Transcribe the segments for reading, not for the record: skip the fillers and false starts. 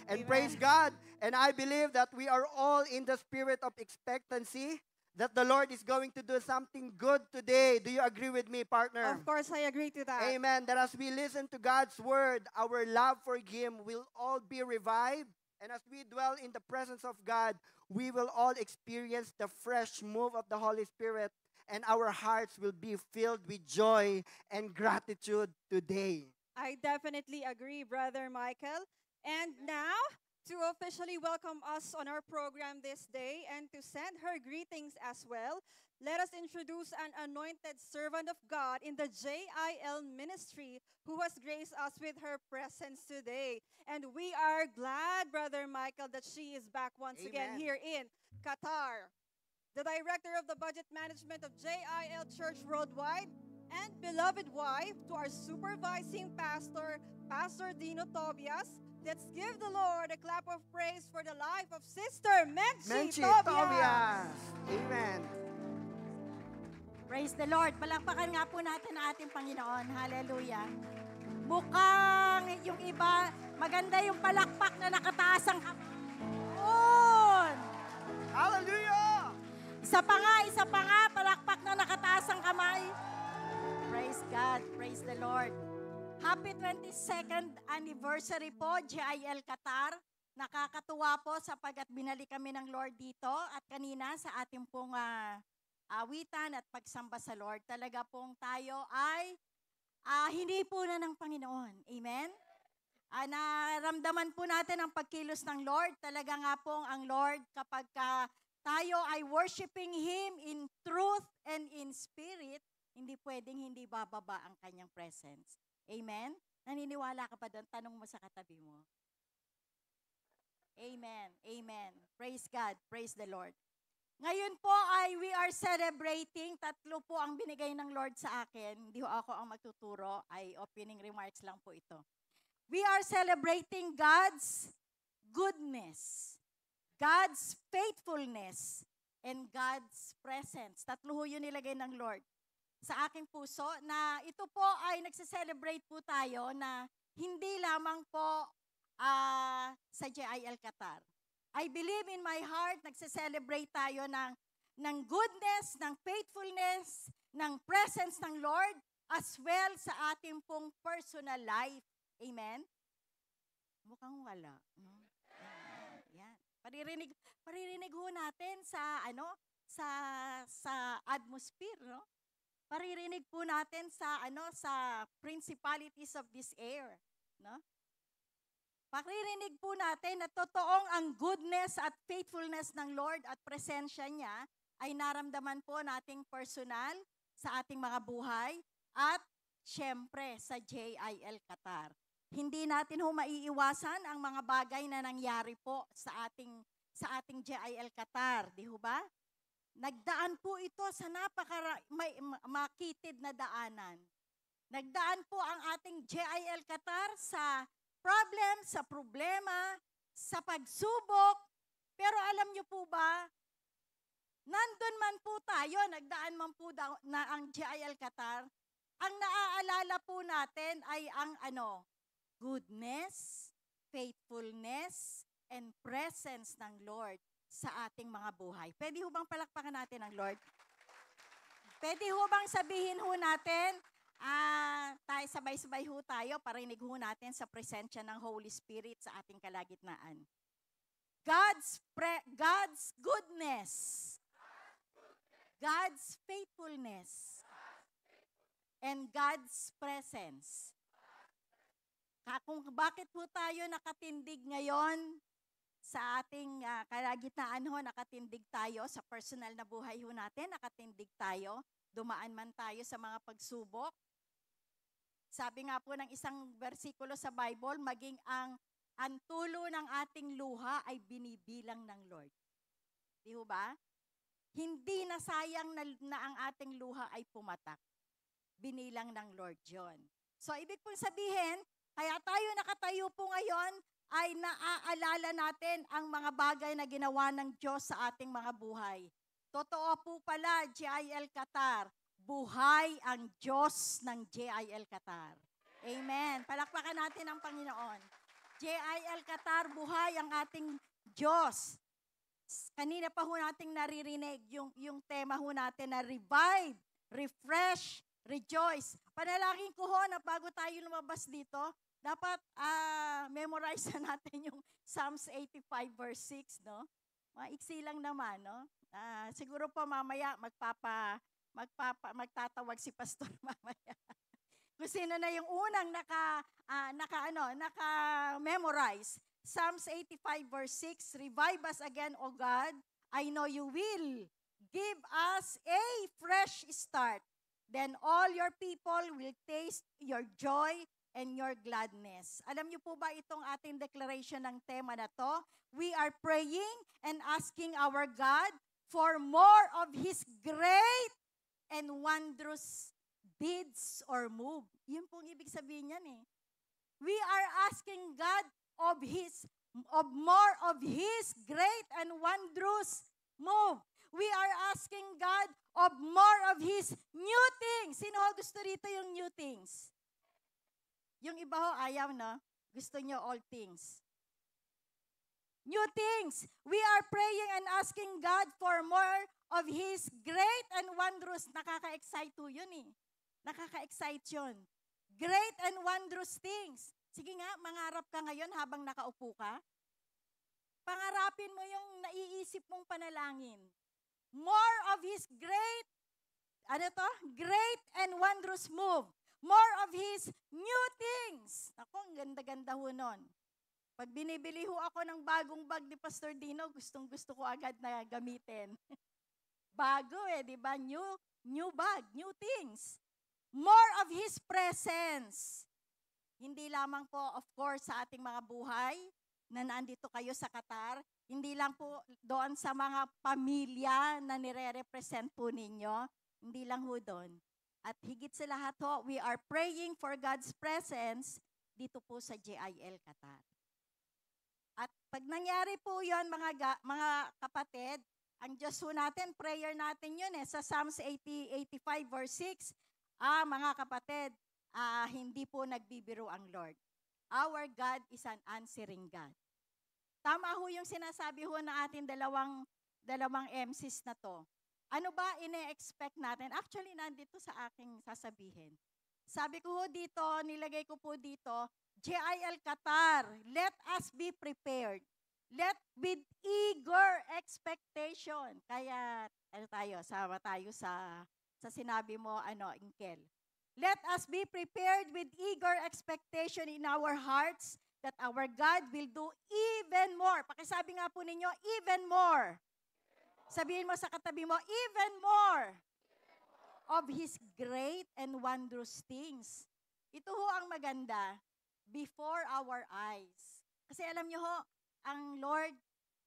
And Amen. praise God. And I believe that we are all in the spirit of expectancy that the Lord is going to do something good today. Do you agree with me, partner? Of course, I agree to that. Amen. That as we listen to God's word, our love for Him will all be revived. And as we dwell in the presence of God, we will all experience the fresh move of the Holy Spirit, and our hearts will be filled with joy and gratitude today. I definitely agree, Brother Michael. And now, to officially welcome us on our program this day and to send her greetings as well, let us introduce an anointed servant of God in the JIL ministry who has graced us with her presence today. And we are glad, Brother Michael, that she is back once again Amen. here in Qatar. The director of the budget management of JIL Church Worldwide, and beloved wife to our supervising pastor, Pastor Dino Tobias. Let's give the Lord a clap of praise for the life of Sister Menchi Menchi Tobias. Tobias. Amen. Praise the Lord. Palakpakan nga po natin ang ating Panginoon. Hallelujah. Mukhang yung iba, maganda yung palakpak na nakataas ang kamay. Yun! Hallelujah! Isa pa nga, palakpak na nakataas ang kamay. Praise God. Praise the Lord. Happy 22nd anniversary po, JIL Qatar. Nakakatuwa po sapagkat binalik kami ng Lord dito at kanina sa ating pong awitan at pagsamba sa Lord. Talaga pong tayo ay hindi po na ng Panginoon. Amen? Naramdaman po natin ang pagkilos ng Lord. Talaga nga pong ang Lord kapag tayo ay worshiping Him in truth and in spirit, hindi pwedeng hindi bababa ang kanyang presence. Amen? Naniniwala ka ba doon? Tanong mo sa katabi mo. Amen. Amen. Praise God. Praise the Lord. Ngayon po ay we are celebrating. 3 po ang binigay ng Lord sa akin. Hindi ako ang magtuturo. Ay opening remarks lang po ito. We are celebrating God's goodness, God's faithfulness, and God's presence. 3 ho yun nilagay ng Lord sa aking puso na ito po ay nagse-celebrate po tayo na hindi lamang po sa JIL Qatar. I believe in my heart, nagse-celebrate tayo ng goodness, ng faithfulness, ng presence ng Lord, as well sa ating pong personal life. Amen? Mukhang wala. No? Amen. Yan. Paririnig ho natin sa sa atmosphere, no? Paririnig po natin sa sa principalities of this air, no? Paririnig po natin na totoong ang goodness at faithfulness ng Lord at presensya niya ay naramdaman po nating personal sa ating mga buhay at syempre sa JIL Qatar. Hindi natin ho maiiwasan ang mga bagay na nangyari po sa ating JIL Qatar, di ho ba? Nagdaan po ito sa makitid na daanan. Nagdaan po ang ating JIL Qatar sa problem, sa problema, sa pagsubok. Pero alam niyo po ba, nandun man po tayo, nagdaan man po na ang JIL Qatar, ang naaalala po natin ay ang goodness, faithfulness, and presence ng Lord sa ating mga buhay. Pwede ho bang palakpakan natin ang Lord? Pwede ho bang sabihin ho natin, tayo sabay-sabay ho tayo, parinig ho natin sa presensya ng Holy Spirit sa ating kalagitnaan. God's goodness, God's faithfulness, and God's presence. Kung bakit po tayo nakatindig ngayon sa ating kalagitnaan ho, nakatindig tayo sa personal na buhay ho natin, nakatindig tayo, dumaan man tayo sa mga pagsubok. Sabi nga po ng isang versikulo sa Bible, maging ang tulo ng ating luha ay binibilang ng Lord. Di ho ba? Hindi na sayang na ang ating luha ay pumatak. Binilang ng Lord yun. So, ibig pong sabihin, kaya tayo nakatayo po ngayon, ay naaalala natin ang mga bagay na ginawa ng Diyos sa ating mga buhay. Totoo po pala, JIL Qatar, buhay ang Diyos ng JIL Qatar. Amen. Palakpakan natin ang Panginoon. JIL Qatar, buhay ang ating Diyos. Kanina pa ho nating naririnig yung tema ho natin na revive, refresh, rejoice. Panalangin ko ho na bago tayo lumabas dito, dapat memorize na natin yung Psalms 85 verse 6, no? Maiksi lang naman, no? Siguro po mamaya magtatawag si pastor mamaya. Kung sino na yung unang naka-memorize. Psalms 85 verse 6, revive us again, O God. I know you will give us a fresh start. Then all your people will taste your joy and your gladness. Alam niyo po ba itong ating declaration ng tema na to? We are praying and asking our God for more of His great and wondrous deeds or move. Yun pong ibig sabihin niyan eh. We are asking God of more of His great and wondrous move. We are asking God of more of His new things. Sino ho gusto rito yung new things? Yung iba ho ayaw, no? Gusto nyo all things. New things. We are praying and asking God for more of His great and wondrous. Nakaka-excite po yun eh. Nakaka-excite yun. Great and wondrous things. Sige nga, mangarap ka ngayon habang nakaupo ka. Pangarapin mo yung naiisip mong panalangin. More of His great and wondrous move. More of His new things. Ako, ang ganda-ganda ho nun. Pag binibili ho ako ng bagong bag ni Pastor Dino, gustong-gusto ko agad na gamitin. Bago eh, di ba? New bag, new things. More of His presence. Hindi lamang po, of course, sa ating mga buhay na nandito kayo sa Qatar. Hindi lang po doon sa mga pamilya na nire-represent po ninyo. Hindi lang ho doon. At higit sa lahat ho, we are praying for God's presence dito po sa JIL Qatar. At pag nangyari po yun, mga kapatid, ang Diyos ho natin, prayer natin yun eh, sa Psalms 85 verse 6, mga kapatid, hindi po nagbibiro ang Lord. Our God is an answering God. Tama ho yung sinasabi ho na ating dalawang MCs na to. Ano ba ine-expect natin? Actually, nandito sa aking sasabihin. Sabi ko ho dito, nilagay ko po dito, JIL Qatar, let us be prepared. Let with eager expectation. Kaya, sama tayo sa sinabi mo, Inkel. Let us be prepared with eager expectation in our hearts that our God will do even more. Pakisabi nga po ninyo, even more. Sabihin mo sa katabi mo, even more of His great and wondrous things. Ito ho ang maganda, before our eyes. Kasi alam nyo ho, ang Lord,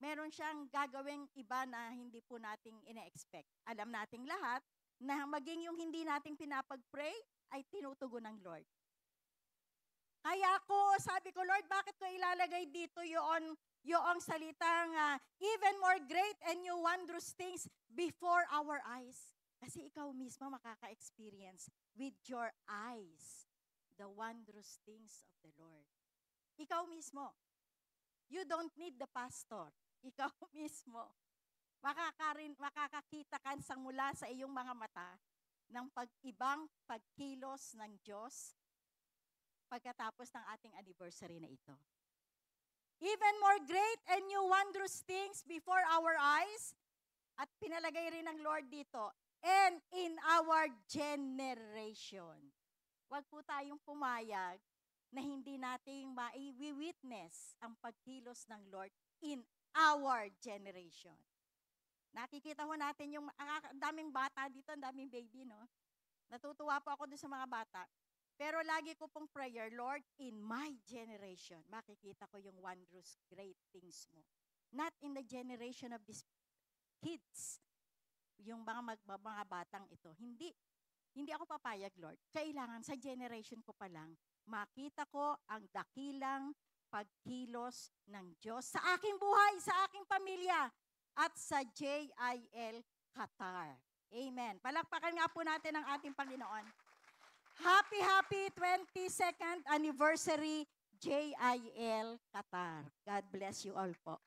meron siyang gagawing iba na hindi po nating ine-expect. Alam nating lahat na maging yung hindi nating pinapag-pray ay tinutugon ng Lord. Kaya sabi ko, Lord, bakit ko ilalagay dito yung salitang even more great and new wondrous things before our eyes? Kasi ikaw mismo makaka-experience with your eyes the wondrous things of the Lord. Ikaw mismo. You don't need the pastor. Ikaw mismo. Makakakita ka mula sa iyong mga mata ng ibang pagkilos ng Diyos pagkatapos ng ating anniversary na ito. Even more great and new wondrous things before our eyes, at pinalagay rin ng Lord dito, and in our generation. Huwag po tayong pumayag na hindi natin mai-witness ang pagkilos ng Lord in our generation. Nakikita ho natin yung daming bata dito, daming baby, no? Natutuwa po ako doon sa mga bata. Pero lagi ko pong prayer, Lord, in my generation, makikita ko yung wondrous great things mo. Not in the generation of these kids, yung mga batang ito. Hindi ako papayag, Lord. Kailangan sa generation ko pa lang, makita ko ang dakilang pagkilos ng Diyos sa aking buhay, sa aking pamilya, at sa JIL Qatar. Amen. Palakpakan nga po natin ang ating Panginoon. Happy 22nd anniversary JIL Qatar. God bless you all po.